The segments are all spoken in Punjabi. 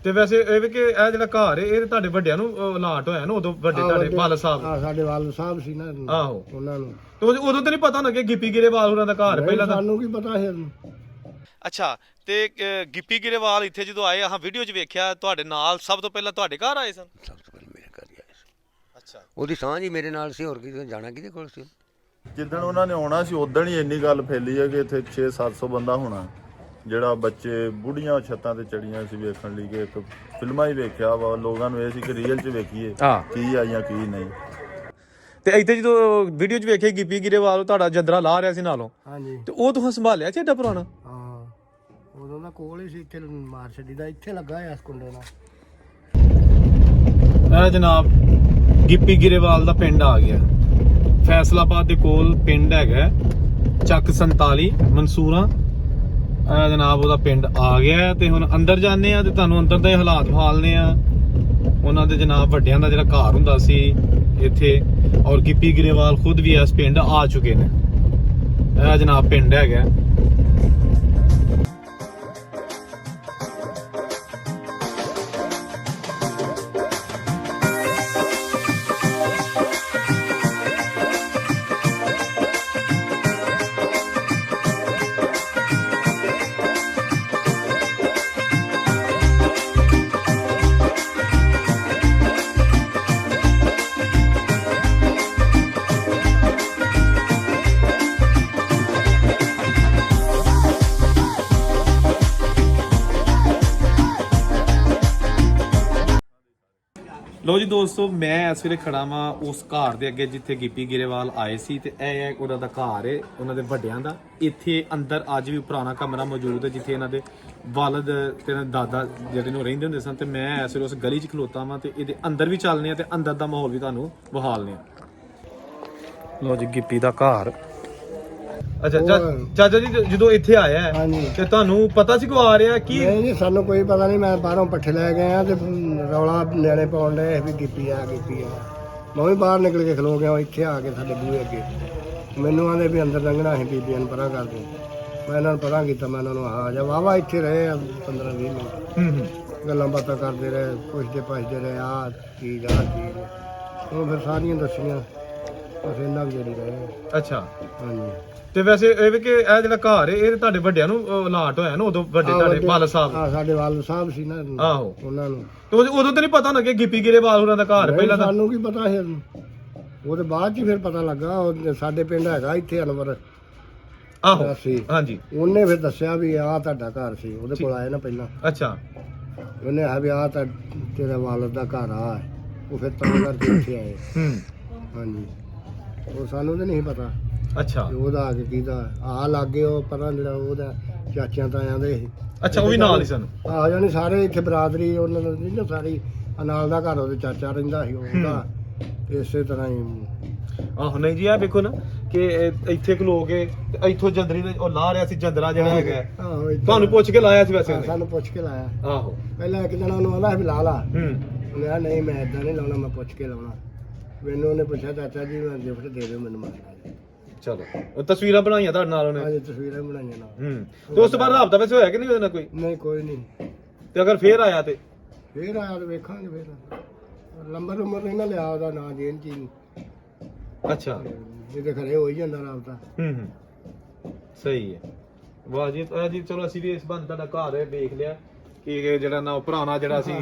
ਤੇ ਵੈਸੇ ਇਹ ਵੀ ਕਿ ਇਹ ਜਿਹੜਾ ਘਰ ਇਹ ਤੁਹਾਡੇ ਵੱਡਿਆਂ ਨੂੰ ਅਲਾਟ ਹੋਇਆ ਨਾ ਉਦੋਂ ਵੱਡੇ ਤੁਹਾਡੇ ਵਾਲ ਸਾਹਿਬ ਆ ਸਾਡੇ ਵਾਲ ਸਾਹਿਬ ਸੀ ਨਾ ਆਹੋ ਉਹਨਾਂ ਨੂੰ ਤੇ ਉਦੋਂ ਤਾਂ ਨਹੀਂ ਪਤਾ ਹੋਣਾ ਕਿ ਗਿੱਪੀ ਗਰੇਵਾਲ ਹੋਰਾਂ ਦਾ ਘਰ ਪਹਿਲਾਂ ਤਾਂ ਸਾਨੂੰ ਕੀ ਪਤਾ ਹੈ। ਅੱਛਾ ਤੇ ਗਿੱਪੀ ਗਰੇਵਾਲ ਇੱਥੇ ਜਦੋਂ ਆਏ ਆਹ ਵੀਡੀਓ 'ਚ ਵੇਖਿਆ ਤੁਹਾਡੇ ਨਾਲ ਸਭ ਤੋਂ ਪਹਿਲਾਂ ਤੁਹਾਡੇ ਘਰ ਆਏ ਸਨ। ਸਭ ਤੋਂ ਪਹਿਲਾਂ ਮੇਰੇ ਘਰ ਹੀ ਆਏ ਸੀ। ਅੱਛਾ ਉਹਦੀ ਸਾਂਝ ਹੀ ਮੇਰੇ ਨਾਲ ਸੀ, ਹੋਰ ਕਿਤੇ ਜਾਣਾ ਕਿਹਦੇ ਕੋਲ ਸੀ। ਜਿੱਦਣ ਉਹਨਾਂ ਨੇ ਆਉਣਾ ਸੀ ਉਦਣ ਹੀ ਇੰਨੀ ਗੱਲ ਫੈਲੀ ਹੈ ਕਿ ਇੱਥੇ 600-700 ਬੰਦਾ ਹੋਣਾ, ਜਿਹੜਾ ਬੱਚੇ ਬੁੜੀਆਂ ਛੱਤਾਂ ਤੇ ਚੜੀਆਂ ਸੀ ਵੇਖਣ ਲਈ ਕਿ ਇੱਕ ਫਿਲਮਾਂ ਹੀ ਵੇਖਿਆ ਵਾ, ਲੋਕਾਂ ਨੂੰ ਇਹ ਸੀ ਕਿ ਰੀਅਲ 'ਚ ਵੇਖੀਏ ਕੀ ਆਈਆਂ ਕੀ ਨਹੀਂ। ਤੇ ਇੱਥੇ ਜਦੋਂ ਵੀਡੀਓ 'ਚ ਵੇਖਿਆ ਗਿੱਪੀ ਗਰੇਵਾਲ ਤੁਹਾਡਾ ਜੰਦਰਾ ਲਾ ਰਿਹਾ ਸੀ ਨਾਲੋਂ, ਹਾਂਜੀ ਤੇ ਉਹ ਤੁਸੀਂ ਸੰਭਾਲਿਆ ਸੀ ਏਡਾ ਪੁਰਾਣਾ? ਹਾਂ ਉਦੋਂ ਦਾ ਕੋਲ ਹੀ ਸੀ, ਇੱਥੇ ਮਾਰ ਛੱਡੀ ਦਾ ਇੱਥੇ ਲੱਗਾ ਹੋਇਆ ਇਸ ਕੁੰਡੇ ਨਾਲ। ਇਹ ਜਨਾਬ ਗਿੱਪੀ ਗਰੇਵਾਲ ਦਾ ਪਿੰਡ ਆ ਗਿਆ, ਫੈਸਲਾਬਾਦ ਦੇ ਕੋਲ ਪਿੰਡ ਹੈਗਾ ਚੱਕ 47 ਮਨਸੂਰਾ। ਇਹ ਜਨਾਬ ਉਹਦਾ ਪਿੰਡ ਆ ਗਿਆ ਤੇ ਹੁਣ ਅੰਦਰ ਜਾਂਦੇ ਆ ਤੇ ਤੁਹਾਨੂੰ ਅੰਦਰ ਦੇ ਹਾਲਾਤ ਵਿਖਾਲਨੇ ਆ ਉਹਨਾਂ ਦੇ ਜਨਾਬ ਵੱਡਿਆਂ ਦਾ ਜਿਹੜਾ ਘਰ ਹੁੰਦਾ ਸੀ ਇੱਥੇ, ਔਰ ਗਿੱਪੀ ਗਰੇਵਾਲ ਖੁਦ ਵੀ ਇਸ ਪਿੰਡ ਆ ਚੁੱਕੇ ਨੇ। ਇਹ ਜਨਾਬ ਪਿੰਡ ਹੈਗਾ। ਲੋ ਜੀ ਦੋਸਤੋ, ਮੈਂ ਇਸ ਵੇਲੇ ਖੜਾ ਵਾਂ ਉਸ ਘਰ ਦੇ ਅੱਗੇ ਜਿੱਥੇ ਗਿੱਪੀ ਗਰੇਵਾਲ ਆਏ ਸੀ ਤੇ ਇਹ ਹੈ ਉਹਨਾਂ ਦਾ ਘਰ ਹੈ, ਉਹਨਾਂ ਦੇ ਵੱਡਿਆਂ ਦਾ। ਇੱਥੇ ਅੰਦਰ ਅੱਜ ਵੀ ਪੁਰਾਣਾ ਕਮਰਾ ਮੌਜੂਦ ਹੈ ਜਿੱਥੇ ਇਹਨਾਂ ਦੇ ਵਾਲਦ ਤੇ ਦਾਦਾ ਜਿਹੜੇ ਨੂੰ ਰਹਿੰਦੇ ਹੁੰਦੇ ਸਨ। ਤੇ ਮੈਂ ਇਸ ਵੇਲੇ ਉਸ ਗਲੀ 'ਚ ਖਲੋਤਾ ਵਾਂ ਤੇ ਇਹਦੇ ਅੰਦਰ ਵੀ ਚੱਲਨੇ ਆ ਤੇ ਅੰਦਰ ਦਾ ਮਾਹੌਲ ਵੀ ਤੁਹਾਨੂੰ ਵਿਖਾਲਨੇ ਆ। ਲੋ ਜੀ ਗਿੱਪੀ ਦਾ ਘਰ। ਅੱਛਾ ਚਾਚਾ ਜੀ ਜਦੋਂ ਇੱਥੇ ਆਇਆ ਹਾਂਜੀ ਤੇ ਤੁਹਾਨੂੰ ਪਤਾ ਸੀ ਕੋ ਆ ਰਿਹਾ ਕੀ? ਨਹੀਂ ਜੀ ਸਾਨੂੰ ਕੋਈ ਪਤਾ ਨਹੀਂ, ਮੈਂ ਬਾਹਰੋਂ ਪੱਠੇ ਲੈ ਕੇ ਆਇਆ ਤੇ ਰੌਲਾ ਨਿਆਣੇ ਪਾਉਣ ਡਏ ਵੀ ਗਿੱਪੀ ਆ ਗਿੱਪੀ ਆ। ਮੈਂ ਵੀ ਬਾਹਰ ਨਿਕਲ ਕੇ ਖਲੋ ਗਿਆ, ਇੱਥੇ ਆ ਕੇ ਸਾਡੇ ਬੂਹੇ ਅੱਗੇ ਮੈਨੂੰ ਆਂਦੇ ਵੀ ਅੰਦਰ ਲੰਘਣਾ ਸੀ, ਬੀਬੀਆਂ ਨੂੰ ਪਰਾਂ ਕਰਦੇ। ਮੈਂ ਇਹਨਾਂ ਨੂੰ ਪਰਾਂ ਕੀਤਾ, ਮੈਂ ਇਹਨਾਂ ਨੂੰ ਆ ਜਾ ਵਾਹਵਾ ਇੱਥੇ ਰਹੇ 15-20 ਮਿੰਟ ਗੱਲਾਂ ਬਾਤਾਂ ਕਰਦੇ ਰਹੇ, ਪੁੱਛਦੇ ਪੁੱਛਦੇ ਰਹੇ ਆ ਚੀਜ਼ ਆ ਚੀਜ਼। ਉਹ ਫਿਰ ਸਾਰੀਆਂ ਦੱਸੀਆਂ, ਬਸ ਇੰਨਾ ਵੀ ਜਿਹੜੀ ਰਹੇ। ਅੱਛਾ ਹਾਂਜੀ ਤੇ ਵੈਸੇ ਇਹ ਵੀ ਕਿ ਇਹ ਜਿਹੜਾ ਘਰ ਇਹ ਤੁਹਾਡੇ ਵੱਡਿਆਂ ਨੂੰ ਅਲਾਟ ਹੋਇਆ ਨਾ ਉਦੋਂ ਵੱਡੇ ਤੁਹਾਡੇ ਵਾਲ ਸਾਹਿਬ ਆ ਸਾਡੇ ਵਾਲ ਸਾਹਿਬ ਸੀ ਨਾ ਆਹੋ ਉਹਨਾਂ ਨੂੰ। ਤੇ ਉਦੋਂ ਤਾਂ ਨਹੀਂ ਪਤਾ ਹੋਣਾ ਕਿ ਗਿੱਪੀ ਗਰੇਵਾਲ ਹੋਰਾਂ ਦਾ ਘਰ ਪਹਿਲਾਂ ਤਾਂ? ਸਾਨੂੰ ਕੀ ਪਤਾ ਹੈ, ਉਹ ਤੇ ਬਾਅਦ ਚ ਫਿਰ ਪਤਾ ਲੱਗਾ। ਉਹ ਸਾਡੇ ਪਿੰਡ ਹੈਗਾ ਇੱਥੇ ਅਨਵਰ ਆਹੋ ਸੀ, ਹਾਂਜੀ। ਉਹਨੇ ਫਿਰ ਦੱਸਿਆ ਵੀ ਆਹ ਤੁਹਾਡਾ ਘਰ ਸੀ, ਉਹਦੇ ਕੋਲ ਆਏ ਨਾ ਪਹਿਲਾਂ। ਅੱਛਾ ਉਹਨੇ ਆ ਵੀ ਆਹ ਤਾਂ ਤੇਰੇ ਵਾਲਦ ਦਾ ਘਰ ਆ, ਉਹ ਫਿਰ ਤਾਂ ਕਰਕੇ ਇੱਥੇ ਆਏ। ਹਾਂਜੀ ਉਹ ਸਾਨੂੰ ਤਾਂ ਨਹੀਂ ਪਤਾ ਅੱਛਾ ਉਹਦਾ ਆ ਕੇ ਕਿਹਦਾ ਆ ਲੱਗੇ। ਉਹ ਪਤਾ ਜਿਹੜਾ ਉਹਦਾ ਚਾਚਿਆਂ ਤਾਇਆਂ ਦੇ ਸੀ। ਅੱਛਾ ਉਹ ਵੀ ਨਾਲ ਹੀ ਸਨ? ਆ ਜਾਣੀ ਸਾਰੇ ਇੱਥੇ ਬਰਾਦਰੀ ਉਹਨਾਂ ਦੀ ਨਾ ਸਾਰੀ ਨਾਲ ਦਾ ਘਰ ਉਹਦੇ ਚਾਚਾ ਰਹਿੰਦਾ ਸੀ ਉਹਦਾ, ਇਸੇ ਤਰ੍ਹਾਂ ਹੀ। ਆਹੋ ਨਹੀਂ ਜੀ ਇਹ ਵੇਖੋ ਨਾ ਕਿ ਇੱਥੇ ਖਲੋ ਕੇ ਤੇ ਇੱਥੋਂ ਜੰਦਰੀ ਦੇ ਉਹ ਲਾ ਰਿਹਾ ਸੀ ਜੰਦਰਾ ਜਿਹੜਾ ਹੈਗਾ। ਆਹੋ ਤੁਹਾਨੂੰ ਪੁੱਛ ਕੇ ਲਾਇਆ ਸੀ ਵੈਸੇ ਉਹਨੇ? ਸਾਨੂੰ ਪੁੱਛ ਕੇ ਲਾਇਆ। ਆਹੋ ਪਹਿਲਾਂ ਇੱਕ ਜਣਾ ਉਹਨੂੰ ਆਂਦਾ ਵੀ ਲਾ ਲਾ, ਹੂੰ ਉਹਨੇ ਆ ਨਹੀਂ ਮੈਂ ਇਦਾਂ ਨਹੀਂ ਲਾਉਣਾ, ਮੈਂ ਪੁੱਛ ਕੇ ਲਾਉਣਾ। ਮੈਨੂੰ ਉਹਨੇ ਪੁੱਛਿਆ ਚਾਚਾ ਜੀ ਮੈਂ ਗਿਫਟ ਦੇ ਦਿਓ ਮੈਨੂੰ ਮਾਰ। ਚਲੋ ਉਹ ਤਸਵੀਰਾਂ ਬਣਾਈਆਂ ਤੁਹਾਡੇ ਨਾਲ ਉਹਨੇ? ਅੱਜ ਤਸਵੀਰਾਂ ਬਣਾਈਆਂ ਨਾਲ। ਤੇ ਉਸ ਤੋਂ ਬਾਅਦ ਰਾਬਤਾ ਵੈਸੇ ਹੋਇਆ ਕਿ ਨਹੀਂ ਉਹਦੇ ਨਾਲ ਕੋਈ? ਨਹੀਂ ਕੋਈ ਨਹੀਂ। ਤੇ ਅਗਰ ਫੇਰ ਆਇਆ ਤੇ ਫੇਰ ਆਇਆ ਤੇ ਵੇਖਾਂਗੇ। ਫੇਰ ਲੰਬਰ ਉਮਰ ਨਹੀਂ ਨਾ ਲਿਆ ਉਹਦਾ ਨਾਂ ਜੇਨ ਚੀ, ਅੱਛਾ ਜਿਹਦੇ ਘਰੇ ਹੋ ਹੀ ਜਾਂਦਾ ਰਾਬਤਾ। ਸਹੀ ਹੈ। ਵਾਹ ਜੀ ਜੀ ਚਲੋ ਅਸੀਂ ਵੀ ਇਸ ਬੰਦ ਤੁਹਾਡਾ ਘਰ ਵੇਖ ਲਿਆ ਕਿ ਜਿਹੜਾ ਨਾ ਪੁਰਾਣਾ ਜਿਹੜਾ ਸੀ।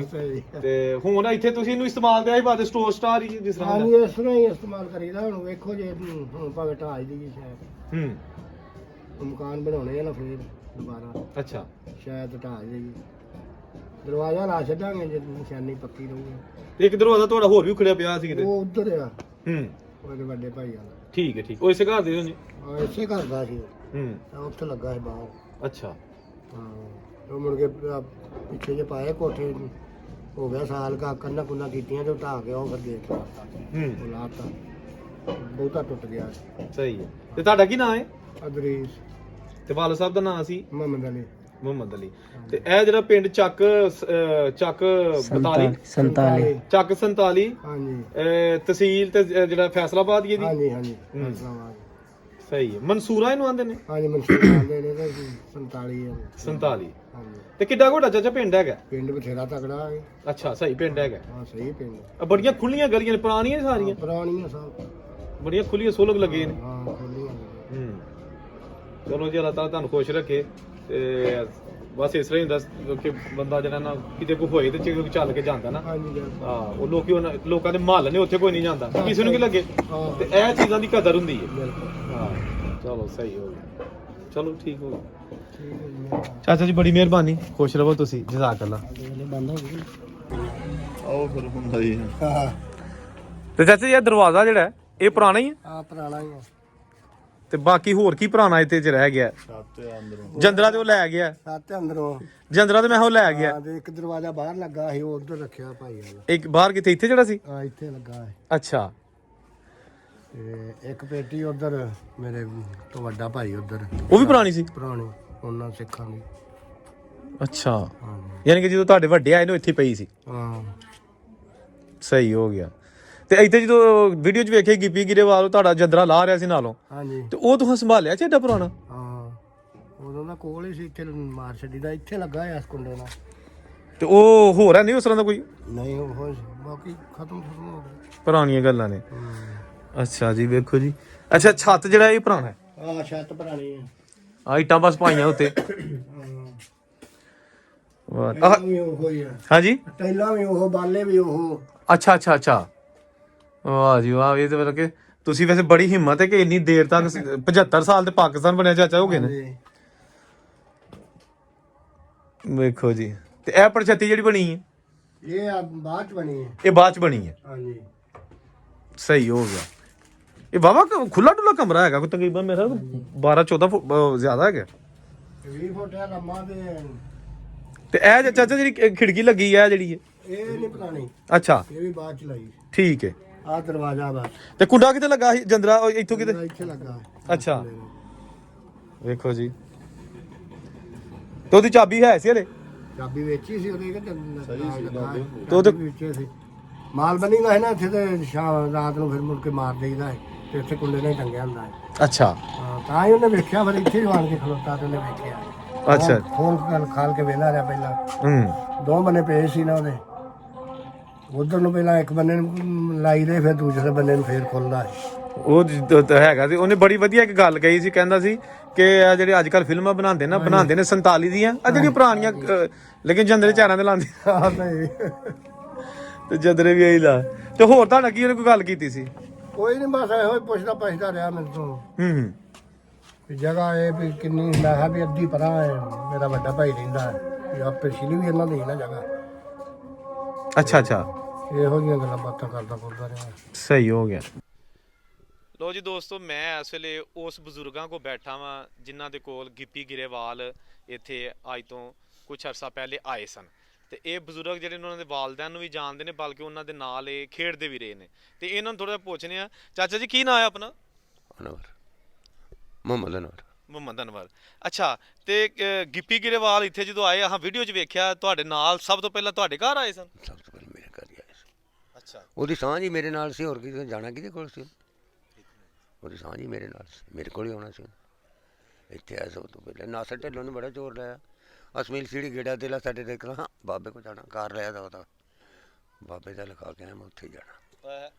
ਤੇ ਹੁਣ ਇੱਥੇ ਤੁਸੀਂ ਇਹਨੂੰ ਇਸਤੇਮਾਲ ਤੇ ਆਈ ਬਾਤ ਸਟੋਰ ਸਟਾਰ ਹੀ ਜਿਸ ਤਰ੍ਹਾਂ ਹਾਂਜੀ ਇਸ ਤਰ੍ਹਾਂ ਹੀ ਇਸਤੇਮਾਲ ਕਰੀਦਾ। ਹੁਣ ਵੇਖੋ ਜੇ ਹੁਣ ਭਾਵੇਂ ਢਾਜ ਦੀ ਸ਼ਾਇਦ ਮਕਾਨ ਬਣਾਉਣੇ ਆ ਨਾ ਫੇਰ ਦੁਬਾਰਾ, ਅੱਛਾ ਸ਼ਾਇਦ ਢਾਜ ਦੇ ਦਰਵਾਜ਼ਾ ਲਾ ਛੱਡਾਂਗੇ ਜੇ ਨਿਸ਼ਾਨੀ ਪੱਕੀ ਰਹੂਗੀ। ਇੱਕ ਦਰਵਾਜ਼ਾ ਤੁਹਾਡਾ ਹੋਰ ਵੀ ਉਖੜਿਆ ਪਿਆ ਸੀ ਕਿਤੇ? ਉਹ ਉੱਧਰ ਆ ਉਹਦੇ ਵੱਡੇ ਭਾਈ ਵਾਲਾ। ਠੀਕ ਹੈ ਠੀਕ। ਉਹ ਇਸੇ ਘਰ ਦੇ ਹੋ ਜੀ? ਇਸੇ ਘਰ ਦਾ ਸੀ, ਉੱਥੇ ਲੱਗਾ ਸੀ ਬਾਹਰ। ਅੱਛਾ ਹਾਂ ਉਹ ਮੁੜ ਕੇ ਪਿੱਛੇ ਜੇ ਪਾਏ ਕੋਠੇ ਹੋ ਗਿਆ ਸਾਲ ਕਾ, ਕੰਨਾਂ ਕੁੰਨਾਂ ਕੀਤੀਆਂ ਤੇ ਢਾਹ ਕੇ ਉਹ ਫਿਰ ਦੇਖ ਉਹ ਲਾਤਾ, ਬਹੁਤਾ ਟੁੱਟ ਗਿਆ। ਸਹੀ ਹੈ। ਤੇ ਤੁਹਾਡਾ ਕੀ ਨਾਮ ਹੈ? ਅਦਰੀਸ। ਤੇ ਵਾਲਦ ਸਾਹਿਬ ਦਾ ਨਾਮ ਸੀ? ਮੁਹੰਮਦ ਅਲੀ। ਮੁਹੰਮਦ ਅਲੀ। ਤੇ ਇਹ ਜਿਹੜਾ ਪਿੰਡ ਚੱਕ 47 ਚੱਕ 47 ਹਾਂਜੀ ਤਹਿਸੀਲ ਤੇ ਜਿਹੜਾ ਫੈਸਲਾਬਾਦ ਹੀ ਹੈ ਜੀ? ਹਾਂਜੀ ਹਾਂਜੀ ਫੈਸਲਾਬਾਦ। ਸਹੀ ਹੈ। ਮਨਸੂਰਾ ਇਹਨੂੰ ਆਂਦੇ ਨੇ? ਹਾਂਜੀ ਮਨਸੂਰ ਆਂਦੇ ਨੇ ਤੇ 47 47 ਹਾਂਜੀ ਤੇ ਕਿੱਡਾ ਵੱਡਾ ਚਾਚਾ ਪਿੰਡ ਹੈਗਾ? ਪਿੰਡ ਬਥੇਰਾ ਤਕੜਾ ਹੈ। ਅੱਛਾ ਸਹੀ ਪਿੰਡ ਹੈਗਾ। ਹਾਂ ਸਹੀ ਪਿੰਡ ਆ ਬੜੀਆਂ ਖੁੱਲੀਆਂ ਗਲੀਆਂ ਨੇ, ਪੁਰਾਣੀਆਂ ਨੇ ਸਾਰੀਆਂ, ਪੁਰਾਣੀਆਂ ਸਭ। ਬੜੀਆਂ ਖੁੱਲੀਆਂ ਸੋਲਗ ਲੱਗੇ ਨੇ। ਹਾਂ ਖੁੱਲੀਆਂ। ਚਲੋ ਜੀ, ਅੱਲਾਹ ਤਾਲਾ ਤੁਹਾਨੂੰ ਖੁਸ਼ ਰੱਖੇ। ਤੇ ਬਸ ਇਸ ਤਰ੍ਹਾਂ ਹੀ ਹੁੰਦਾ ਕਿ ਬੰਦਾ ਜਿਹੜਾ ਨਾ ਕਿਤੇ ਕੋਈ ਹੋਏ ਤੇ ਚੱਲ ਕੇ ਜਾਂਦਾ ਨਾ। ਹਾਂਜੀ ਹਾਂ, ਉਹ ਲੋਕਾਂ ਦੇ ਮਹੱਲ ਨੇ, ਉੱਥੇ ਕੋਈ ਨਹੀਂ ਜਾਂਦਾ, ਕਿਸੇ ਨੂੰ ਕੀ ਲੱਗੇ। ਹਾਂ ਤੇ ਇਹ ਚੀਜ਼ਾਂ ਦੀ ਕਦਰ ਹੁੰਦੀ ਹੈ। ਬਿਲਕੁਲ ਹਾਂ ਚਲੋ ਸਹੀ ਹੋ ਗਿਆ। ਚਲੋ ਠੀਕ ਹੋ ਗਿਆ ਠੀਕ ਹੈ ਜੀ। ਚਾਚਾ ਜੀ, ਬੜੀ ਮਿਹਰਬਾਨੀ, ਖੁਸ਼ ਰਹੋ ਤੁਸੀਂ, ਜਜ਼ਾਕ ਅੱਲਾ। ਬੰਦ ਹੋ ਗਈ। ਆਓ ਫਿਰ ਹੁੰਦਾ ਹੀ ਹੈ। ਹਾਂ ਤੇ ਚਾਚਾ ਜੀ, ਇਹ ਦਰਵਾਜ਼ਾ ਜਿਹੜਾ ਇਹ ਪੁਰਾਣਾ ਹੀ ਹੈ? ਆ ਪੁਰਾਣਾ ਹੀ ਹੈ। ਤੇ ਬਾਕੀ ਹੋਰ ਕੀ ਪੁਰਾਣਾ ਇੱਥੇ ਚ ਰਹਿ ਗਿਆ? ਛੱਤ ਹੈ ਅੰਦਰੋਂ। ਜੰਦਰਾ ਤੇ ਉਹ ਲੈ ਗਿਆ, ਸੱਤ ਅੰਦਰੋਂ। ਜੰਦਰਾ ਤੇ ਮੈਂ ਉਹ ਲੈ ਗਿਆ। ਹਾਂ ਤੇ ਇੱਕ ਦਰਵਾਜ਼ਾ ਬਾਹਰ ਲੱਗਾ ਸੀ, ਉਹ ਉਧਰ ਰੱਖਿਆ ਭਾਈ ਵਾਲਾ। ਇੱਕ ਬਾਹਰ ਕਿਤੇ ਇੱਥੇ ਜਿਹੜਾ ਸੀ? ਆ ਇੱਥੇ ਲੱਗਾ ਹੈ। ਅੱਛਾ। ਤੇ ਇੱਕ ਪੇਟੀ ਉਧਰ ਮੇਰੇ ਤੋਂ ਵੱਡਾ ਭਾਈ ਉਧਰ। ਉਹ ਵੀ ਪੁਰਾਣੀ ਸੀ? ਪੁਰਾਣੀ, ਉਹਨਾਂ ਸਿੱਖਾਂ ਦੀ। ਅੱਛਾ, ਹਾਂ ਯਾਨੀ ਕਿ ਜਦੋਂ ਤੁਹਾਡੇ ਵੱਡੇ ਆਏ ਨੇ ਇੱਥੇ ਪਈ ਸੀ। ਹਾਂ ਸਹੀ ਹੋ ਗਿਆ। ਤੇ ਇੱਥੇ ਜਦੋਂ ਵੀਡੀਓ 'ਚ ਵੇਖਿਆ ਗਿੱਪੀ ਗਰੇਵਾਲ ਤੁਹਾਡਾ ਜੰਦਰਾ ਲਾ ਰਿਹਾ ਸੀ ਨਾਲੋਂ, ਹਾਂਜੀ ਤੇ ਉਹ ਤੁਸੀਂ ਸੰਭਾਲਿਆ ਸੀ ਏਡਾ ਪੁਰਾਣਾ? ਹਾਂ ਉਦੋਂ ਦਾ ਕੋਲ ਹੀ ਸੀ, ਇੱਥੇ ਮਾਰ ਛੱਡੀ ਦਾ, ਇੱਥੇ ਲੱਗਾ ਹੈ ਇਸ ਕੁੰਡੇ ਨਾਲ। ਤੇ ਉਹ ਹੋਰ ਹੈ ਨਹੀਂ ਉਸ ਤਰ੍ਹਾਂ ਦਾ ਕੋਈ? ਨਹੀਂ ਉਹ ਬਾਕੀ ਖਤਮ ਹੋ ਗਏ। ਪੁਰਾਣੀਆਂ ਗੱਲਾਂ ਨੇ। ਅੱਛਾ ਜੀ, ਵੇਖੋ ਜੀ। ਅੱਛਾ, ਛੱਤ ਜਿਹੜਾ ਇਹ ਪੁਰਾਣਾ ਹੈ? ਆ ਛੱਤ ਪੁਰਾਣੀ ਹੈ। ਆ ਇੱਟਾਂ ਬਸ ਪਾਈਆਂ ਉੱਤੇ। ਟੈਲਾਂ ਵੀ ਉਹ ਹੀ ਹੈ। ਹਾਂਜੀ, ਟੈਲਾਂ ਵੀ ਉਹ, ਬਾਲੇ ਵੀ ਉਹ। ਅੱਛਾ ਅੱਛਾ ਅੱਛਾ। ਵਾਹ ਜੀ ਵਾਹ, ਇਹ ਤੇ ਮਤਲਬ ਕਿ ਤੁਸੀਂ ਵੈਸੇ ਬੜੀ ਹਿੰਮਤ ਹੈ ਕਿ ਇੰਨੀ ਦੇਰ ਤੱਕ 75 ਸਾਲ ਤੇ ਪਾਕਿਸਤਾਨ ਬਣਿਆ ਚਾਚਾ ਹੋ ਗਏ ਨੇ। ਹਾਂਜੀ। ਵੇਖੋ ਜੀ। ਤੇ ਇਹ ਪਰਛੱਤੀ ਜਿਹੜੀ ਬਣੀ ਹੈ ਇਹ ਬਾਅਦ ਚ ਬਣੀ ਹੈ। ਇਹ ਬਾਅਦ ਚ ਬਣੀ ਹੈ? ਹਾਂਜੀ ਸਹੀ ਹੋ ਗਿਆ। ਇਹ ਵਾਵਾ ਖੁੱਲਾ ਡੁੱਲਾ ਕਮਰਾ ਹੈਗਾ ਕੋਈ, ਤਕਰੀਬਨ ਮੇਰਾ 12-14 ਫੁੱਟ ਜ਼ਿਆਦਾ ਹੈਗਾ। 20 ਫੁੱਟ ਹੈ ਲੰਮਾ ਤੇ ਇਹ ਚਾਚਾ ਜਿਹੜੀ ਖਿੜਕੀ ਲੱਗੀ ਹੈ ਜਿਹੜੀ ਇਹ ਨਹੀਂ ਪੁਰਾਣੀ, ਅੱਛਾ ਇਹ ਵੀ ਬਾਅਦ ਚ ਲਾਈ। ਠੀਕ ਹੈ। ਆ ਦਰਵਾਜ਼ਾ ਬਸ ਤੇ ਕੁੰਡਾ ਕਿਤੇ ਲੱਗਾ ਸੀ ਜੰਦਰਾ ਇੱਥੋਂ ਕਿਤੇ? ਇੱਥੇ ਲੱਗਾ। ਅੱਛਾ, ਵੇਖੋ ਜੀ। ਤੇ ਉਹਦੀ ਚਾਬੀ ਹੈ ਸੀ ਹਲੇ? ਚਾਬੀ ਵੇਚੀ ਸੀ ਉਹਦੇ ਕਿ ਸਹੀ ਸੀ ਤੇ ਉਹਦੇ ਵੇਚੇ ਸੀ। ਮਾਲ ਬਣੀ ਦਾ ਹੈ ਨਾ ਇੱਥੇ, ਤੇ ਸ਼ਾਮ ਰਾਤ ਨੂੰ ਫਿਰ ਮੁੜ ਕੇ ਮਾਰ ਦੇਈਦਾ ਹੈ, ਤੇ ਇੱਥੇ ਕੁੰਡੇ ਨਾਲ ਹੀ ਟੰਗਿਆ ਹੁੰਦਾ ਹੈ। ਅੱਛਾ ਹਾਂ ਤਾਂ ਹੀ ਉਹਨੇ ਵੇਖਿਆ, ਫਿਰ ਇੱਥੇ ਹੀ ਆਣ ਕੇ ਖਲੋਤਾ ਤੇ ਉਹਨੇ ਵੇਖਿਆ। ਅੱਛਾ। ਫੋਨ ਖਾਲ ਕੇ ਵੇਲਾ ਰਿਹਾ ਪਹਿਲਾਂ। ਹੂੰ। ਦੋ ਬੰਨੇ ਪਏ ਸੀ ਨਾ ਉਹਦੇ, ਉਧਰ ਨੂੰ ਪਹਿਲਾਂ ਇੱਕ ਬੰਨੇ ਨੂੰ ਲਾਈ ਦੇ, ਫਿਰ ਦੂਸਰੇ ਬੰਨੇ ਨੂੰ ਫੇਰ ਖੁੱਲਦਾ ਹੈ। ਉਹ ਤਾਂ ਹੈਗਾ ਸੀ। ਉਹਨੇ ਬੜੀ ਵਧੀਆ ਇੱਕ ਗੱਲ ਕਹੀ ਸੀ, ਕਹਿੰਦਾ ਸੀ ਕਿ ਆ ਜਿਹੜੇ ਅੱਜ ਕੱਲ ਫਿਲਮਾਂ ਬਣਾਉਂਦੇ ਨੇ 47 ਦੀਆਂ, ਆ ਜਿਹੜੀਆਂ ਪੁਰਾਣੀਆਂ ਲੇਕਿਨ ਜੰਦਰੇ ਚਾਰਾਂ ਦੇ ਲਾਉਂਦੇ, ਆਹ ਨਹੀਂ ਤੇ ਜੰਦਰੇ ਵੀ ਇਹੀ ਲਾ। ਤੇ ਹੋਰ ਤੁਹਾਡਾ ਕੀ ਉਹਨੇ ਕੋਈ ਗੱਲ ਕੀਤੀ ਸੀ? ਕੋਈ ਨਹੀਂ, ਬਸ ਇਹੋ ਹੀ ਪੁੱਛਦਾ ਰਿਹਾ ਮੇਰੇ ਤੋਂ ਹੂੰ। ਵੀ ਜਗ੍ਹਾ ਇਹ ਵੀ ਕਿੰਨੀ। ਮੈਂ ਕਿਹਾ ਵੀ ਅੱਧੀ ਪਰਾਂ ਹੈ, ਮੇਰਾ ਵੱਡਾ ਭਾਈ ਰਹਿੰਦਾ ਹੈ, ਵੀ ਆਪੇ ਪਿਛਲੀ ਵੀ ਇਹਨਾਂ ਦੀ ਨਾ ਜਗ੍ਹਾ। ਅੱਛਾ ਅੱਛਾ, ਇਹੋ ਜਿਹੀਆਂ ਗੱਲਾਂ ਬਾਤਾਂ ਕਰਦਾ ਰਿਹਾ। ਸਹੀ ਹੋ ਗਿਆ। ਲੋ ਜੀ ਦੋਸਤੋ, ਮੈਂ ਇਸ ਵੇਲੇ ਉਸ ਬਜ਼ੁਰਗਾਂ ਕੋ ਬੈਠਾ ਵਾਂ ਜਿਨ੍ਹਾਂ ਦੇ ਕੋਲ ਗਿੱਪੀ ਗਰੇਵਾਲ ਇੱਥੇ ਅੱਜ ਤੋਂ ਕੁਝ ਅਰਸਾ ਪਹਿਲੇ ਆਏ ਸਨ। ਤੇ ਇਹ ਬਜ਼ੁਰਗ ਜਿਹੜੇ ਉਹਨਾਂ ਦੇ ਵਾਲਦਿਆਂ ਨੂੰ ਵੀ ਜਾਣਦੇ ਨੇ, ਬਲਕਿ ਉਹਨਾਂ ਦੇ ਨਾਲ ਇਹ ਖੇਡਦੇ ਵੀ ਰਹੇ ਨੇ। ਤੇ ਇਹਨਾਂ ਨੂੰ ਥੋੜਾ ਜਿਹਾ ਪੁੱਛਨੇ ਆ, ਚਾਚਾ ਜੀ ਕੀ ਨਾਂ ਹੈ ਆਪਣਾ? ਅਨਵਰ, ਮੁਹੰਮਦ ਅਨਵਰ। ਮੁਹੰਮਦ ਅਨਵਰ। ਅੱਛਾ, ਤੇ ਗਿੱਪੀ ਗਰੇਵਾਲ ਇੱਥੇ ਜਦੋਂ ਆਏ, ਆਹ ਵੀਡੀਓ 'ਚ ਵੇਖਿਆ ਤੁਹਾਡੇ ਨਾਲ ਸਭ ਤੋਂ ਪਹਿਲਾਂ ਤੁਹਾਡੇ ਘਰ ਆਏ ਸਨ? ਸਭ ਤੋਂ ਪਹਿਲਾਂ ਮੇਰੇ ਘਰ ਹੀ ਆਏ ਸੀ। ਅੱਛਾ, ਉਹਦੀ ਸਾਂਝ ਹੀ ਮੇਰੇ ਨਾਲ ਸੀ, ਹੋਰ ਕਿਤੇ ਜਾਣਾ ਕਿਹਦੇ ਕੋਲ ਸੀ? ਉਹਦੀ ਸਾਂਝ ਹੀ ਮੇਰੇ ਨਾਲ ਸੀ, ਮੇਰੇ ਕੋਲ ਹੀ ਆਉਣਾ ਸੀ। ਇੱਥੇ ਆਇਆ ਸਭ ਤੋਂ ਪਹਿਲਾਂ। ਨਾਸਰ ਢਿੱਲੋਂ ਨੇ ਬੜਾ ਜ਼ੋਰ ਲਾਇਆ, ਅਸਮੀਲ ਸੀੜੀ ਗੇੜਾ ਦੇ ਲਾ ਸਾਡੇ ਦੇ ਕਲਾ ਬਾਬੇ ਕੋ ਜਾਣਾ, ਕਾਰ ਲਿਆ ਦਾ ਉਹਦਾ, ਬਾਬੇ ਦਾ ਲਿਖਾ ਕੇ ਆਇਆ ਮੈਂ ਉੱਥੇ ਹੀ ਜਾਣਾ।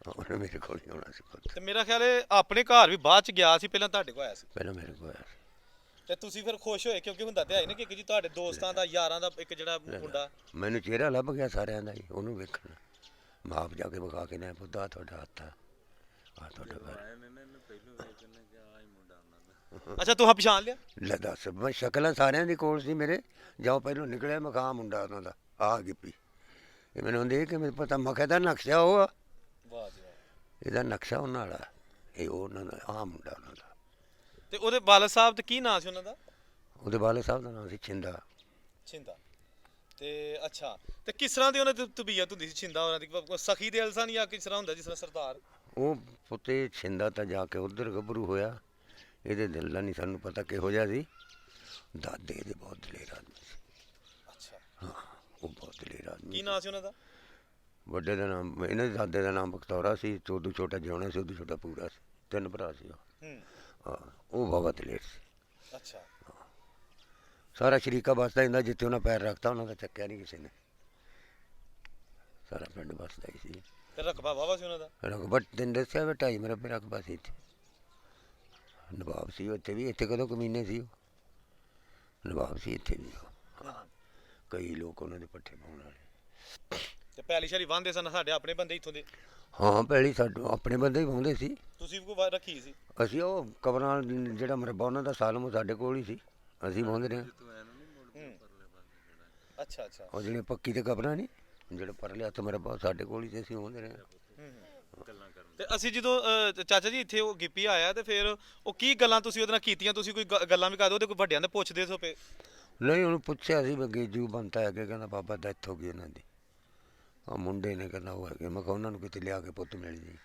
ਉਹਨੇ ਮੇਰੇ ਕੋਲ ਹੀ ਆਉਣਾ ਸੀ ਖੁਦ। ਤੇ ਮੇਰਾ ਖਿਆਲ ਹੈ ਆਪਣੇ ਘਰ ਵੀ ਬਾਅਦ 'ਚ ਗਿਆ ਸੀ, ਪਹਿਲਾਂ ਤੁਹਾਡੇ ਕੋਲ ਆਇਆ ਸੀ। ਪਹਿਲਾਂ ਮੇਰੇ ਕੋਲ ਆਇਆ ਸੀ। ਤੇ ਤੁਸੀਂ ਫਿਰ ਖੁਸ਼ ਹੋਏ ਕਿਉਂਕਿ ਹੁੰਦਾ ਤੇ ਹੈ ਨਾ ਕਿ ਜੀ ਤੁਹਾਡੇ ਦੋਸਤਾਂ ਦਾ, ਯਾਰਾਂ ਦਾ ਇੱਕ ਜਿਹੜਾ ਮੁੰਡਾ। ਮੈਨੂੰ ਚਿਹਰਾ ਲੱਭ ਗਿਆ ਸਾਰਿਆਂ ਦਾ ਹੀ, ਉਹਨੂੰ ਵੇਖਣਾ। ਮਾਪ ਜਾ ਕੇ ਵਿਖਾ ਕੇ ਨਾ ਬੁੱਧਾ ਤੁਹਾਡਾ ਹੱਥ ਆ, ਆ ਤੁਹਾਡਾ ਘਰ। ਅੱਛਾ, ਤੂੰ ਪਛਾਣ ਲਿਆ? ਲੈ ਦੱਸ, ਮੈਂ ਸ਼ਕਲਾਂ ਸਾਰਿਆਂ ਦੀ ਕੋਲ ਸੀ ਮੇਰੇ। ਜਾਓ ਪਹਿਲੋਂ ਨਿਕਲਿਆ ਮਕਾਮ ਮੁੰਡਾ ਉਹਨਾਂ ਦਾ, ਆ ਗਿੱਪੀ। ਇਹ ਮੈਨੂੰ ਦੇਖ ਕੇ ਮੈਨੂੰ ਪਤਾ, ਮਖੇ ਦਾ ਨਕਸ਼ਾ ਉਹ ਆ। ਵਾਹ ਜੀ ਵਾਹ। ਇਹਦਾ ਨਕਸ਼ਾ ਉਹਨਾਂ ਵਾਲਾ, ਇਹ ਉਹਨਾਂ ਦਾ ਆ ਮੁੰਡਾ ਉਹਨਾਂ ਦਾ। ਤੇ ਉਹਦੇ ਵਾਲਦ ਸਾਹਿਬ ਤੇ ਕੀ ਨਾਂ ਸੀ ਉਹਨਾਂ ਦਾ? ਉਹਦੇ ਵਾਲੇ ਸਾਹਿਬ ਦਾ ਨਾਮ ਸੀ ਛਿੰਦਾ। ਛਿੰਦਾ। ਤੇ ਅੱਛਾ, ਤੇ ਕਿਸ ਤਰ੍ਹਾਂ ਦੀ ਉਹਨਾਂ ਦੀ ਤਬੀਅਤ ਹੁੰਦੀ ਸੀ ਛਿੰਦਾ ਉਹਨਾਂ ਦੀ? ਸਖੀ ਦਿਲ ਸਨ ਜਾਂ ਕਿਸ ਤਰ੍ਹਾਂ ਹੁੰਦਾ ਜਿਸ ਤਰ੍ਹਾਂ ਸਰਦਾਰ? ਉਹ ਪੁੱਤੇ ਛਿੰਦਾ ਤਾਂ ਜਾ ਕੇ ਉਧਰ ਗੱਭਰੂ ਹੋਇਆ, ਇਹਦੇ ਦਿਲ ਦਾ ਨਹੀਂ ਸਾਨੂੰ ਪਤਾ ਕਿਹੋ ਜਿਹਾ ਸੀ। ਦਾਦੇ ਇਹਦੇ ਬਹੁਤ ਦਲੇਰ ਆਦਮੀ ਸੀ। ਅੱਛਾ, ਹਾਂ, ਉਹ ਬਹੁਤ ਦਲੇਰ ਆਦਮੀ। ਕੀ ਨਾਂ ਸੀ ਉਹਨਾਂ ਦਾ? ਵੱਡੇ ਦਾ ਨਾਮ, ਇਹਨਾਂ ਦੇ ਦਾਦੇ ਦਾ ਨਾਮ ਬਖਤੌਰਾ ਸੀ, ਤੇ ਉਦੋਂ ਛੋਟਾ ਜਿਉਣਾ ਸੀ, ਉਦੋਂ ਛੋਟਾ ਪੂਰਾ ਸੀ। 3 ਭਰਾ ਸੀ ਉਹ। ਹਾਂ, ਉਹ ਬਾਬਾ ਦਲੇਰ ਸੀ। ਅੱਛਾ, ਸਾਰਾ ਸ਼ਰੀਕਾ ਬਸਦਾ ਹੁੰਦਾ, ਜਿੱਥੇ ਉਹਨਾਂ ਪੈਰ ਰੱਖਤਾ ਉਹਨਾਂ ਦਾ ਚੱਕਿਆ ਨਹੀਂ ਕਿਸੇ ਨੇ, ਸਾਰਾ ਪਿੰਡ ਬਸਦਾ ਹੀ ਸੀ। ਤੇ ਰਕਬਾ ਵਾਵਾ ਸੀ ਉਹਨਾਂ ਦਾ? ਰਕਬਾ ਤੈਨੂੰ ਦੱਸਿਆ ਵਾ 2.5 ਮਰਬੇ ਰਕਬਾ ਸੀ ਇੱਥੇ, ਨਵਾਬ ਸੀ ਉੱਥੇ ਵੀ। ਇੱਥੇ ਕਦੋਂ ਕਮੀਨੇ ਸੀ, ਉਹ ਨਵਾਬ ਸੀ ਇੱਥੇ ਵੀ ਉਹ। ਕਈ ਲੋਕ ਉਹਨਾਂ ਦੇ ਪੱਠੇ ਪਾਉਣ ਵਾਲੇ। ਤੇ ਪੈਲੀ ਸ਼ਾਰੀ ਵਾਂਦੇ ਸਨ ਸਾਡੇ ਆਪਣੇ ਬੰਦੇ ਇੱਥੋਂ ਦੇ? ਹਾਂ ਪਹਿਲੀ ਸਾਡੇ ਆਪਣੇ ਬੰਦੇ ਹੀ ਪਾਉਂਦੇ ਸੀ। ਤੁਸੀਂ ਵੀ ਕੋਈ ਰੱਖੀ ਸੀ? ਅਸੀਂ ਉਹ ਕਬਰਾਂ ਜਿਹੜਾ ਮਰਬਾ ਉਹਨਾਂ ਦਾ ਸਾਲਮ ਉਹ ਸਾਡੇ ਕੋਲ ਹੀ ਸੀ, ਅਸੀਂ ਪਾਉਂਦੇ ਰਹੇ। ਅੱਛਾ ਅੱਛਾ। ਉਹ ਜਿਹੜੇ ਪੱਕੀ ਤੇ ਕਬਰਾਂ ਨਹੀਂ, ਜਿਹੜੇ ਪਰਲੇ ਹੱਥ ਮਰਬਾ ਉਹ ਸਾਡੇ ਕੋਲ ਹੀ ਤੇ ਅਸੀਂ ਪਾਉਂਦੇ ਰਹੇ। ਤੇ ਅਸੀਂ ਜਦੋਂ ਚਾਚਾ ਜੀ ਇੱਥੇ ਉਹ ਗਿੱਪੀ ਆਇਆ ਤੇ ਫਿਰ ਉਹ ਕੀ ਗੱਲਾਂ ਤੁਸੀਂ ਉਹਦੇ ਨਾਲ ਕੀਤੀਆਂ? ਤੁਸੀਂ ਕੋਈ ਗੱਲਾਂ ਵੀ ਕਰਦੇ ਉਹਦੇ ਕੋਈ ਵੱਡਿਆਂ ਦੇ ਪੁੱਛਦੇ ਸੋ ਪਏ? ਨਹੀਂ ਉਹਨੂੰ ਪੁੱਛਿਆ ਸੀ ਵੀ ਗੇਜੂ ਬੰਤਾ ਹੈ ਕਿ, ਕਹਿੰਦਾ ਬਾਬਾ ਡੈਥ ਹੋ ਗਈ ਇਹਨਾਂ ਦੀ। ਆ ਮੁੰਡੇ ਨੇ ਕਹਿੰਦਾ ਉਹ ਹੈਗੇ। ਮੈਂ ਕਿਹਾ ਉਹਨਾਂ ਨੂੰ ਕਿਤੇ ਲਿਆ ਕੇ ਪੁੱਤ ਮਿਲ ਜੀ,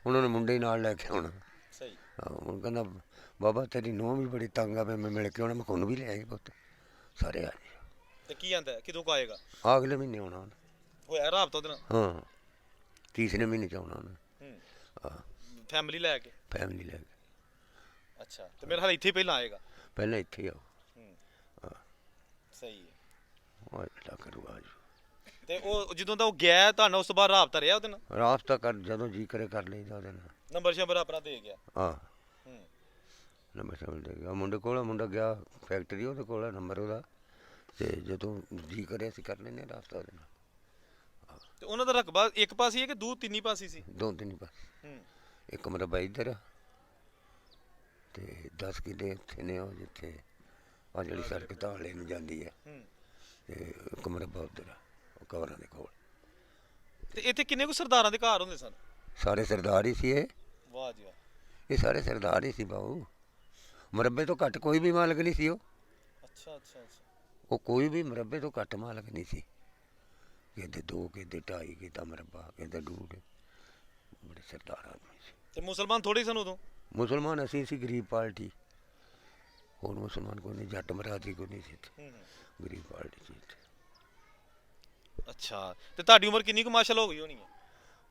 ਉਹਨਾਂ ਨੇ ਮੁੰਡੇ ਹੀ ਨਾਲ ਲੈ ਕੇ ਆਉਣਾ। ਸਹੀ। ਉਹ ਕਹਿੰਦਾ ਬਾਬਾ ਤੇਰੀ ਨੂੰਹ ਵੀ ਬੜੀ ਤੰਗ ਆ, ਮੈਂ ਮਿਲ ਕੇ ਆਉਣਾ। ਮੈਂ ਉਹਨੂੰ ਵੀ ਲੈ ਆਈ ਪੁੱਤ, ਸਾਰੇ ਆ ਜੀ। ਤੇ ਕੀ ਆਂਦਾ ਕਿਦੋਂ ਕੋ ਆਏਗਾ? ਅਗਲੇ ਮਹੀਨੇ ਆਉਣਾ ਉਹਨੇ। ਹੋਇਆ ਰਾਬਤਾ ਉਹਦੇ ਨਾਲ? ਹਾਂ ਤੀਸਰੇ ਮਹੀਨੇ ਚ ਆਉਣਾ ਉਹਨੇ। ਹਾਂ ਫੈਮਿਲੀ ਲੈ ਕੇ? ਫੈਮਿਲੀ ਲੈ ਕੇ। ਅੱਛਾ। ਤੇ ਮੇਰੇ ਹਾਲ ਇੱਥੇ ਹੀ ਪਹਿਲਾਂ ਆਏਗਾ? ਪਹਿਲਾਂ ਇੱਥੇ ਹੀ ਆਓ। ਸਹੀ ਹੈ। ਉਹ ਏਦਾਂ ਕਰੂਗਾ ਜੀ। ਤੇ ਉਹ ਜਦੋਂ ਦਾ ਉਹ ਗਿਆ ਤੁਹਾਨੂੰ ਉਸ ਤੋਂ ਬਾਅਦ ਰਾਬਤਾ ਰਿਹਾ ਉਹਦੇ ਨਾਲ? ਰਾਸਤਾ ਕਰ ਜਦੋਂ ਜੀ ਕਰੇ ਕਰ ਲਈਦਾ ਉਹਦੇ ਨਾਲ। ਨੰਬਰ ਸ਼ੰਬਰ ਆਪਣਾ ਦੇ ਗਿਆ? ਹਾਂ ਨੰਬਰ ਸਮਝ ਦੇ ਗਿਆ ਮੁੰਡੇ ਕੋਲ। ਮੁੰਡਾ ਗਿਆ ਫੈਕਟਰੀ, ਉਹਦੇ ਕੋਲ ਹੈ ਨੰਬਰ ਉਹਦਾ, ਤੇ ਜਦੋਂ ਜੀ ਕਰੇ ਅਸੀਂ ਕਰ ਲੈਂਦੇ ਰਾਸਤਾ ਉਹਦੇ ਨਾਲ। ਤੇ ਉਹਨਾਂ ਦਾ ਰਕਬਾ ਇੱਕ ਪਾਸੇ ਹੈ ਕਿ ਦੋ ਤਿੰਨੀ ਪਾਸੇ ਸੀ? ਦੋ ਤਿੰਨ ਪਾਸੇ। ਇੱਕ ਮਰਬਾ ਇੱਧਰ ਆ ਤੇ 10 ਕਿੱਲੇ ਉੱਥੇ ਨੇ, ਉਹ ਜਿੱਥੇ ਆ ਜਿਹੜੀ ਸੜਕ ਧਾਲੇ ਨੂੰ ਜਾਂਦੀ ਹੈ, ਤੇ ਇੱਕ ਮਰਬਾ ਉੱਧਰ ਆ ਉਹ ਕਬਰਾਂ ਦੇ ਕੋਲ। ਤੇ ਇੱਥੇ ਕਿੰਨੇ ਕੁ ਸਰਦਾਰਾਂ ਦੇ ਘਰ ਹੁੰਦੇ ਸਨ? ਸਾਰੇ ਸਰਦਾਰ ਹੀ ਸੀ ਇਹ। ਵਾਹ ਜੀ ਵਾਹ। ਇਹ ਸਾਰੇ ਸਰਦਾਰ ਹੀ ਸੀ ਬਾਊ, ਮਰਬੇ ਤੋਂ ਘੱਟ ਕੋਈ ਵੀ ਮਾਲਕ ਨਹੀਂ ਸੀ ਉਹ। ਅੱਛਾ ਅੱਛਾ ਅੱਛਾ। ਉਹ ਕੋਈ ਵੀ ਮਰਬੇ ਤੋਂ ਘੱਟ ਮਾਲਕ ਨਹੀਂ ਸੀ। ਕਿਤੇ 2 ਕਿਤੇ 2.5 ਕਿਤੇ ਮਰਬਾ ਕਿਤੇ 2, ਬੜੇ ਸਰਦਾਰ ਆਦਮੀ ਸੀ। ਤੇ ਮੁਸਲਮਾਨ ਥੋੜੇ ਸਨ ਉਦੋਂ? ਮੁਸਲਮਾਨ ਅਸੀਂ ਸੀ ਗਰੀਬ ਪਾਰਟੀ, ਹੋਰ ਮੁਸਲਮਾਨ ਕੋਈ ਨਹੀਂ, ਜੱਟ ਮਰਾਠੀ ਕੋਈ ਨਹੀਂ ਸੀ ਇੱਥੇ, ਗਰੀਬ ਪਾਰਟੀ ਸੀ ਇੱਥੇ। ਅੱਛਾ। ਤੇ ਤੁਹਾਡੀ ਉਮਰ ਕਿੰਨੀ ਕੁ ਮਾਸ਼ਾਅੱਲਾ ਹੋ ਗਈ ਹੋਣੀ ਹੈ?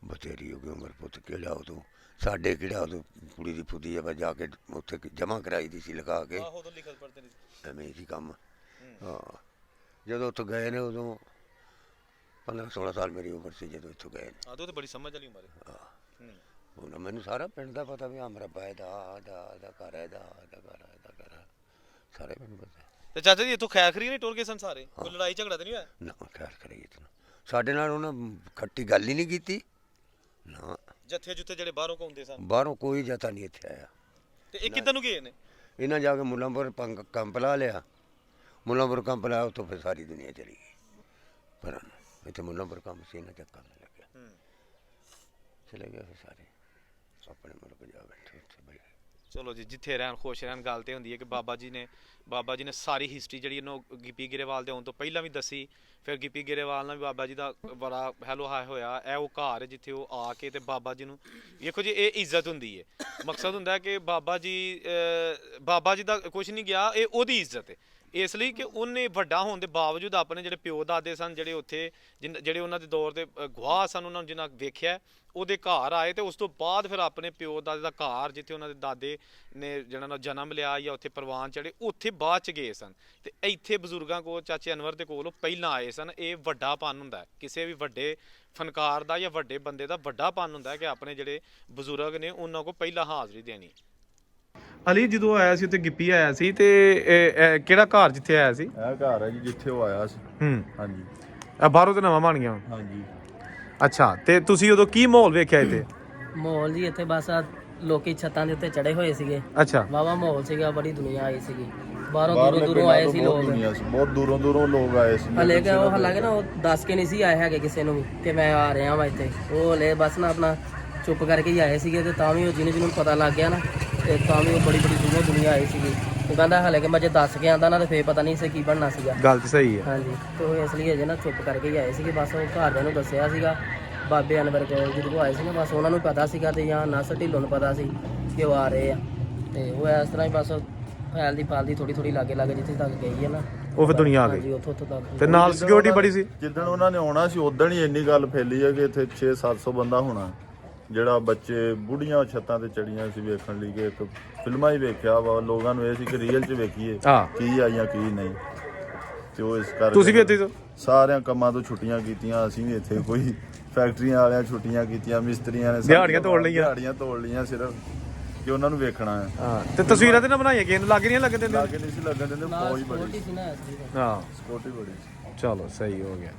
ਬਥੇਰੀ ਹੋ ਗਈ ਉਮਰ ਪੁੱਤ। ਕਿਹੜਾ ਉਦੋਂ ਸਾਡੇ ਕਿਹੜਾ ਉਦੋਂ ਕੁੜੀ ਦੀ ਫੁੱਦੀ ਆ ਜਾ ਕੇ ਉੱਥੇ ਜਮ੍ਹਾਂ ਕਰਾਈ ਦੀ ਸੀ ਲਗਾ ਕੇ। ਆਹੋ ਉਦੋਂ ਲਿਖਤ ਪੜ੍ਹਦੇ ਨਹੀਂ ਸੀ। ਐਵੇਂ ਸੀ ਕੰਮ। ਹਾਂ ਜਦੋਂ ਉੱਥੋਂ ਗਏ ਨੇ ਉਦੋਂ 15-16 ਸਾਲ ਮੇਰੀ ਉਮਰ ਸੀ ਜਦੋਂ ਇੱਥੋਂ ਗਏ ਨੇ। ਆਦੋਂ ਤੇ ਬੜੀ ਸਮਝ ਵਾਲੀ ਉਮਰ ਹੈ। ਹੁਣ ਮੈਨੂੰ ਸਾਰਾ ਪਿੰਡ ਦਾ ਪਤਾ ਵੀ ਆ ਮਰਬਾ ਇਹਦਾ ਇਹਦਾ ਘਰ ਹੈ, ਇਹਦਾ ਘਰ ਹੈ, ਇਹਦਾ ਘਰ ਹੈ, ਸਾਰੇ ਮੈਨੂੰ ਪਤਾ। ਤੇ ਚਾਚਾ ਜੀ ਇੱਥੋਂ ਖੈਰ ਖਰੀ ਨਹੀਂ ਟੁਰ ਗਏ ਸਨ ਸਾਰੇ? ਕੋਈ ਲੜਾਈ ਝਗੜਾ ਤੇ ਨਹੀਂ ਹੋਇਆ? ਨਾ ਖੈਰ ਕਰਾਈ ਇਤਨਾ ਸਾਡੇ ਨਾਲ ਉਹਨਾਂ ਖੱਟੀ ਗੱਲ ਹੀ ਨਹੀਂ ਕੀਤੀ ਨਾ। ਜੱਥੇ ਜੁੱਥੇ ਜਿਹੜੇ ਬਾਹਰੋਂ ਘੁੰਮਦੇ ਸਨ? ਬਾਹਰੋਂ ਕੋਈ ਜਤਾ ਨਹੀਂ ਇੱਥੇ ਆਇਆ। ਤੇ ਇਹ ਕਿੱਧਰ ਨੂੰ ਗਏ ਨੇ? ਇਹਨਾਂ ਜਾ ਕੇ ਮੁੱਲਾਂਪੁਰ ਕੰਪ ਲਾ ਲਿਆ। ਮੁੱਲਾਂਪੁਰ ਕੰਪ ਲਾਇਆ, ਉੱਥੋਂ ਫਿਰ ਸਾਰੀ ਦੁਨੀਆ ਚਲੀ ਗਈ। ਪਰ ਇੱਥੇ ਮੁੱਲਾਂਪੁਰ ਕੰਮ ਸੀ, ਇਹਨਾਂ ਚੱਕਰ ਨਹੀਂ ਲੱਗਿਆ, ਚਲੇ ਗਏ ਫਿਰ ਸਾਰੇ ਆਪਣੇ ਮੁਲਕ ਜਾ ਬੈਠੇ ਉੱਥੇ ਬਈ। ਚਲੋ ਜੀ, ਜਿੱਥੇ ਰਹਿਣ ਖੁਸ਼ ਰਹਿਣ। ਗੱਲ ਤੇ ਹੁੰਦੀ ਹੈ ਕਿ ਬਾਬਾ ਜੀ ਨੇ ਸਾਰੀ ਹਿਸਟਰੀ ਜਿਹੜੀ ਇਹਨੂੰ ਗਿੱਪੀ ਗਰੇਵਾਲ ਦੇ ਆਉਣ ਤੋਂ ਪਹਿਲਾਂ ਵੀ ਦੱਸੀ। ਫਿਰ ਗਿੱਪੀ ਗਰੇਵਾਲ ਨਾਲ ਵੀ ਬਾਬਾ ਜੀ ਦਾ ਬੜਾ ਹੈਲੋ ਹਾਈ ਹੋਇਆ। ਇਹ ਉਹ ਘਰ ਜਿੱਥੇ ਉਹ ਆ ਕੇ ਤੇ ਬਾਬਾ ਜੀ ਨੂੰ ਵੇਖੋ ਜੀ, ਇਹ ਇੱਜ਼ਤ ਹੁੰਦੀ ਹੈ। ਮਕਸਦ ਹੁੰਦਾ ਕਿ ਬਾਬਾ ਜੀ ਦਾ ਕੁਝ ਨਹੀਂ ਗਿਆ, ਇਹ ਉਹਦੀ ਇੱਜ਼ਤ ਹੈ। ਇਸ ਲਈ ਕਿ ਉਹਨੇ ਵੱਡਾ ਹੋਣ ਦੇ ਬਾਵਜੂਦ ਆਪਣੇ ਜਿਹੜੇ ਪਿਓ ਦਾਦੇ ਸਨ, ਜਿਹੜੇ ਉੱਥੇ ਜਿਹੜੇ ਉਹਨਾਂ ਦੇ ਦੌਰ ਦੇ ਗਵਾਹ ਸਨ, ਉਹਨਾਂ ਨੂੰ ਜਿਨ੍ਹਾਂ ਵੇਖਿਆ, ਉਹਦੇ ਘਰ ਆਏ। ਤੇ ਉਸ ਤੋਂ ਬਾਅਦ ਫਿਰ ਆਪਣੇ ਪਿਓ ਦਾਦੇ ਦਾ ਘਰ ਜਿੱਥੇ ਉਹਨਾਂ ਦੇ ਦਾਦੇ ਨੇ ਜਿਹਨਾਂ ਦਾ ਜਨਮ ਲਿਆ ਜਾਂ ਉੱਥੇ ਪ੍ਰਵਾਨ ਚੜੇ, ਉੱਥੇ ਬਾਅਦ ਚ ਗਏ ਸਨ। ਤੇ ਇੱਥੇ ਬਜ਼ੁਰਗਾਂ ਕੋਲ, ਚਾਚੇ ਅਨਵਰ ਦੇ ਕੋਲ ਉਹ ਪਹਿਲਾਂ ਆਏ ਸਨ। ਇਹ ਵੱਡਾਪਨ ਹੁੰਦਾ ਕਿਸੇ ਵੀ ਵੱਡੇ ਫਨਕਾਰ ਦਾ ਜਾਂ ਵੱਡੇ ਬੰਦੇ ਦਾ ਵੱਡਾਪਨ ਹੁੰਦਾ ਕਿ ਆਪਣੇ ਜਿਹੜੇ ਬਜ਼ੁਰਗ ਨੇ ਉਹਨਾਂ ਕੋਲ ਪਹਿਲਾਂ ਹਾਜ਼ਰੀ ਦੇਣੀ। ਅਲੀ ਜਦੋਂ ਆਇਆ ਸੀ ਉੱਥੇ ਗਿੱਪੀ ਆਇਆ ਸੀ ਤੇ ਕਿਹੜਾ ਘਰ ਜਿੱਥੇ ਆਇਆ ਸੀ? ਇਹ ਘਰ ਹੈ ਜੀ ਜਿੱਥੇ ਉਹ ਆਇਆ ਸੀ। ਹਾਂਜੀ। ਇਹ ਬਾਹਰੋਂ ਤੇ ਨਵਾਂ ਬਣ ਗਿਆ? ਹਾਂਜੀ। ਅੱਛਾ। ਤੇ ਤੁਸੀਂ ਉਦੋਂ ਕੀ ਮਾਹੌਲ ਵੇਖਿਆ ਇੱਥੇ? ਮਾਹੌਲ ਜੀ ਇੱਥੇ ਬਸ ਲੋਕੀ ਛੱਤਾਂ ਦੇ ਉੱਤੇ ਚੜੇ ਹੋਏ ਸੀਗੇ। ਅੱਛਾ। ਵਾਵਾ ਮਾਹੌਲ ਸੀਗਾ, ਬੜੀ ਦੁਨੀਆ ਆਈ ਸੀਗੀ ਬਾਹਰੋਂ ਦੂਰੋਂ ਆਏ ਸੀ ਲੋਕ, ਬਹੁਤ ਦੂਰੋਂ ਲੋਕ ਆਏ ਸੀ। ਹਾਲਾਂਕਿ ਉਹ ਦੱਸ ਕੇ ਨਹੀਂ ਸੀ ਆਏ ਹੈਗੇ ਕਿਸੇ ਨੂੰ ਵੀ ਕਿ ਮੈਂ ਆ ਰਿਹਾ ਵਾਂ ਇੱਥੇ। ਉਹ ਹਲੇ ਬਸ ਨਾ ਆਪਣਾ ਚੁੱਪ ਕਰਕੇ ਹੀ ਆਏ ਸੀਗੇ। ਤੇ ਤਾਂ ਵੀ ਉਹ ਜਿਹਨੂੰ ਪਤਾ ਲੱਗ ਗਿਆ ਨਾ, ਤੇ ਤਾਂ ਵੀ ਉਹ ਬੜੀ ਦੂਰੋਂ ਦੁਨੀਆ ਆਈ ਸੀਗੀ। ਉਹ ਕਹਿੰਦਾ ਹਾਲੇ ਕਿ ਮੈਂ ਜੇ ਦੱਸ ਕੇ ਆਂਦਾ ਨਾ ਤੇ ਫੇਰ ਪਤਾ ਨਹੀਂ ਸੀ ਕੀ ਬਣਨਾ ਸੀਗਾ। ਗੱਲ ਤਾਂ ਸਹੀ ਹੈ। ਹਾਂਜੀ। ਤੇ ਉਹ ਇਸ ਲਈ ਅਜੇ ਨਾ ਚੁੱਪ ਕਰਕੇ ਹੀ ਆਏ ਸੀਗੇ। ਬਸ ਉਹ ਘਰਦਿਆਂ ਨੂੰ ਦੱਸਿਆ ਸੀਗਾ, ਬਾਬੇ ਅਨਵਰ ਕੋਲ ਜਦੋਂ ਆਏ ਸੀ ਨਾ, ਬਸ ਉਹਨਾਂ ਨੂੰ ਪਤਾ ਸੀਗਾ ਤੇ ਜਾਂ ਨਸ ਢਿੱਲੋਂ ਨੂੰ ਪਤਾ ਸੀ ਕਿ ਉਹ ਆ ਰਹੇ ਆ। ਤੇ ਉਹ ਇਸ ਤਰ੍ਹਾਂ ਹੀ ਬਸ ਫੈਲਦੀ ਥੋੜੀ ਲਾਗੇ ਜਿੱਥੇ ਤੱਕ ਗਈ ਹੈ ਨਾ, ਉਹ ਫਿਰ ਦੁਨੀਆ ਆ ਹਾਂਜੀ ਗਈ ਉੱਥੋਂ ਤੱਕ। ਤੇ ਨਾਲ ਸਿਕਿਉਰਿਟੀ ਬੜੀ ਸੀ? ਜਿੱਦਣ ਉਹਨਾਂ ਨੇ ਆਉਣਾ ਸੀ ਉਦਣ ਹੀ ਇੰਨੀ ਗੱਲ ਫੈਲੀ ਹੈ ਕਿ ਇੱਥੇ 600-700 ਬੰਦਾ ਹੋਣਾ, ਜਿਹੜਾ ਬੱਚੇ ਬੁੱਢੀਆਂ ਛੱਤਾਂ ਤੇ ਚੜੀਆਂ ਸੀ ਵੇਖਣ ਲਈ ਕਿ ਇੱਕ ਫਿਲਮਾਂ ਹੀ ਵੇਖਿਆ ਵਾ ਲੋਕਾਂ ਨੂੰ ਇਹ ਸੀ ਕਿ ਰੀਅਲ 'ਚ ਵੇਖੀਏ ਹਾਂ ਕੀ ਆਈਆਂ ਕੀ ਨਹੀਂ ਤੇ ਉਹ ਇਸ ਕਰਕੇ ਤੁਸੀਂ ਵੀ ਇੱਥੇ ਤੋਂ ਸਾਰਿਆਂ ਕੰਮਾਂ ਤੋਂ ਛੁੱਟੀਆਂ ਕੀਤੀਆਂ ਅਸੀਂ ਵੀ ਇੱਥੇ ਕੋਈ ਫੈਕਟਰੀਆਂ ਵਾਲਿਆਂ ਛੁੱਟੀਆਂ ਕੀਤੀਆਂ ਮਿਸਤਰੀਆਂ ਨੇ ਦਿਹਾੜੀਆਂ ਤੋੜ ਲਈਆਂ। ਦਿਹਾੜੀਆਂ ਤੋੜ ਲਈਆਂ ਸਿਰਫ ਕਿ ਉਹਨਾਂ ਨੂੰ ਵੇਖਣਾ ਹੈ ਹਾਂ ਤੇ ਤਸਵੀਰਾਂ ਤੇ ਨਾ ਬਣਾਈਆਂ ਕਿਸੇ ਨੂੰ ਲੱਗ ਨਹੀਂ ਲੱਗਣ ਦਿੰਦੇ ਲਾਗੇ ਨਹੀਂ ਸੀ ਲੱਗਣ ਦਿੰਦੇ ਫੌਜ ਬੜੀ ਛੋਟੀ ਸੀ ਨਾ ਇਸ ਦੀ। ਹਾਂ ਸਕਿਉਰਟੀ ਬੜੀ ਸੀ ਚਲੋ ਸਹੀ ਹੋ ਗਿਆ